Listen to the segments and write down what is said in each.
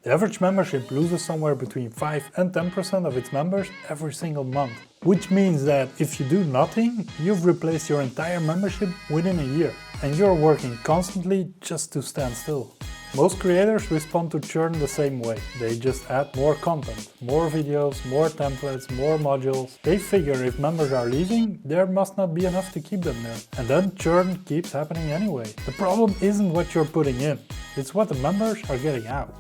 The average membership loses somewhere between 5 and 10% of its members every single month. Which means that if you do nothing, you've replaced your entire membership within a year. And you're working constantly just to stand still. Most creators respond to churn the same way. They just add more content, more videos, more templates, more modules. They figure if members are leaving, there must not be enough to keep them there. And then churn keeps happening anyway. The problem isn't what you're putting in, it's what the members are getting out.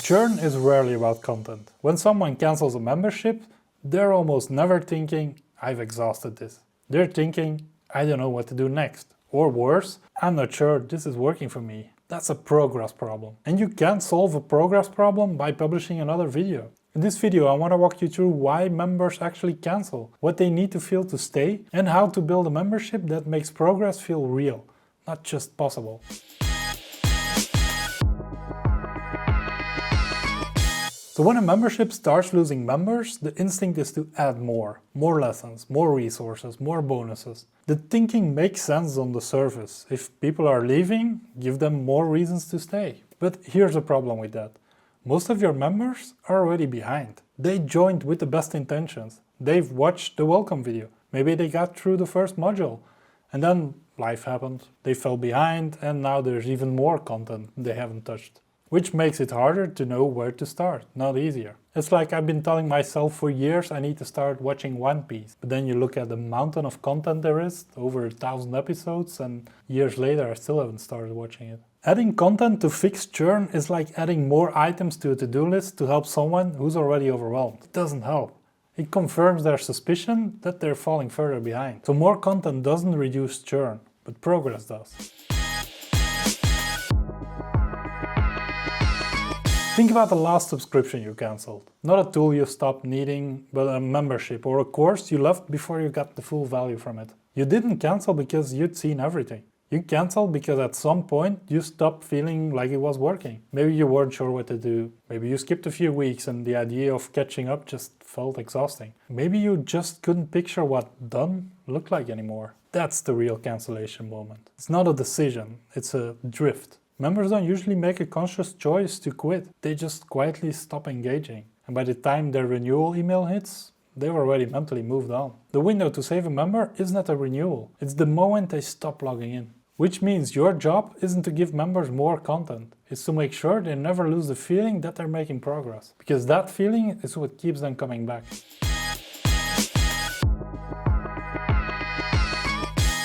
Churn is rarely about content. When someone cancels a membership, they're almost never thinking, I've exhausted this. They're thinking, I don't know what to do next. Or worse, I'm not sure this is working for me. That's a progress problem. And you can't solve a progress problem by publishing another video. In this video I want to walk you through why members actually cancel, what they need to feel to stay, and how to build a membership that makes progress feel real, not just possible. So when a membership starts losing members, the instinct is to add more lessons, more resources, more bonuses. The thinking makes sense on the surface. If people are leaving, give them more reasons to stay. But here's the problem with that. Most of your members are already behind. They joined with the best intentions. They've watched the welcome video. Maybe they got through the first module. And then life happened. They fell behind and now there's even more content they haven't touched. Which makes it harder to know where to start, not easier. It's like I've been telling myself for years I need to start watching One Piece. But then you look at the mountain of content there is, over 1,000 episodes, and years later I still haven't started watching it. Adding content to fix churn is like adding more items to a to-do list to help someone who's already overwhelmed. It doesn't help. It confirms their suspicion that they're falling further behind. So more content doesn't reduce churn, but progress does. Think about the last subscription you cancelled. Not a tool you stopped needing, but a membership or a course you left before you got the full value from it. You didn't cancel because you'd seen everything. You canceled because at some point you stopped feeling like it was working. Maybe you weren't sure what to do. Maybe you skipped a few weeks and the idea of catching up just felt exhausting. Maybe you just couldn't picture what done looked like anymore. That's the real cancellation moment. It's not a decision, it's a drift. Members don't usually make a conscious choice to quit, they just quietly stop engaging. And by the time their renewal email hits, they've already mentally moved on. The window to save a member isn't at a renewal, it's the moment they stop logging in. Which means your job isn't to give members more content, it's to make sure they never lose the feeling that they're making progress. Because that feeling is what keeps them coming back.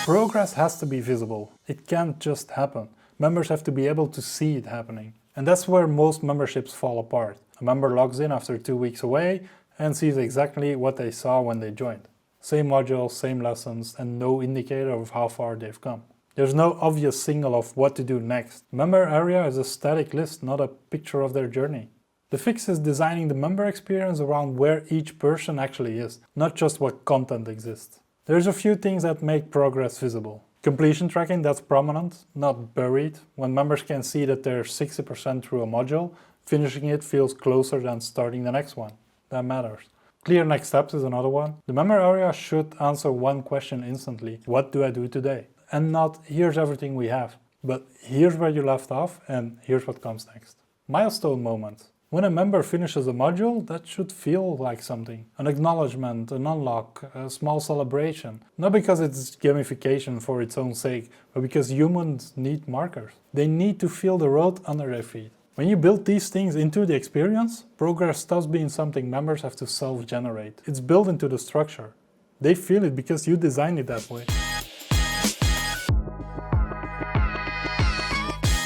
Progress has to be visible, it can't just happen. Members have to be able to see it happening. And that's where most memberships fall apart. A member logs in after 2 weeks away and sees exactly what they saw when they joined. Same modules, same lessons, and no indicator of how far they've come. There's no obvious signal of what to do next. Member area is a static list, not a picture of their journey. The fix is designing the member experience around where each person actually is, not just what content exists. There's a few things that make progress visible. Completion tracking that's prominent, not buried. When members can see that they're 60% through a module, finishing it feels closer than starting the next one. That matters. Clear next steps is another one. The member area should answer one question instantly. What do I do today? And not, here's everything we have, but here's where you left off and here's what comes next. Milestone moments. When a member finishes a module, that should feel like something. An acknowledgement, an unlock, a small celebration. Not because it's gamification for its own sake, but because humans need markers. They need to feel the road under their feet. When you build these things into the experience, progress stops being something members have to self-generate. It's built into the structure. They feel it because you designed it that way.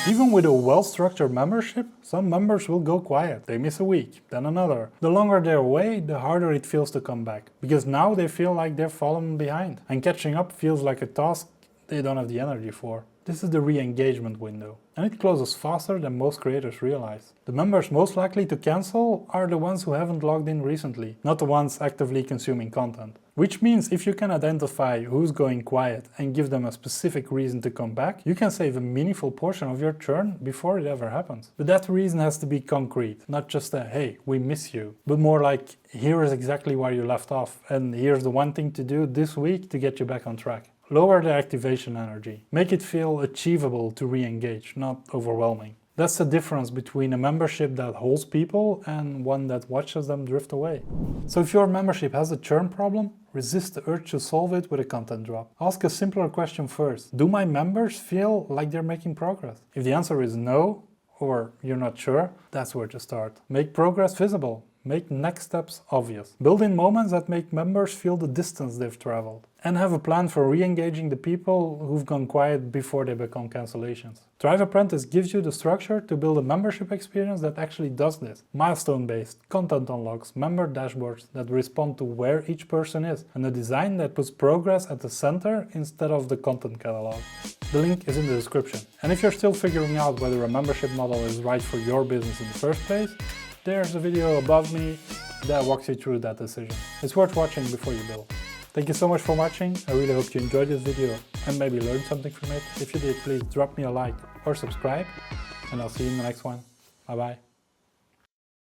Even with a well-structured membership, some members will go quiet. They miss a week, then another. The longer they're away, the harder it feels to come back. Because now they feel like they're fallen behind. And catching up feels like a task they don't have the energy for. This is the re-engagement window. And it closes faster than most creators realize. The members most likely to cancel are the ones who haven't logged in recently, not the ones actively consuming content. Which means if you can identify who's going quiet and give them a specific reason to come back, you can save a meaningful portion of your churn before it ever happens. But that reason has to be concrete, not just a hey, we miss you, but more like here is exactly where you left off and here's the one thing to do this week to get you back on track. Lower the activation energy. Make it feel achievable to re-engage, not overwhelming. That's the difference between a membership that holds people and one that watches them drift away. So if your membership has a churn problem, resist the urge to solve it with a content drop. Ask a simpler question first. Do my members feel like they're making progress? If the answer is no, or you're not sure, that's where to start. Make progress visible. Make next steps obvious. Build in moments that make members feel the distance they've traveled. And have a plan for re-engaging the people who've gone quiet before they become cancellations. Thrive Apprentice gives you the structure to build a membership experience that actually does this. Milestone-based, content unlocks, member dashboards that respond to where each person is, and a design that puts progress at the center instead of the content catalog. The link is in the description. And if you're still figuring out whether a membership model is right for your business in the first place, there's a video above me that walks you through that decision. It's worth watching before you build. Thank you so much for watching. I really hope you enjoyed this video and maybe learned something from it. If you did, please drop me a like or subscribe, and I'll see you in the next one. Bye bye.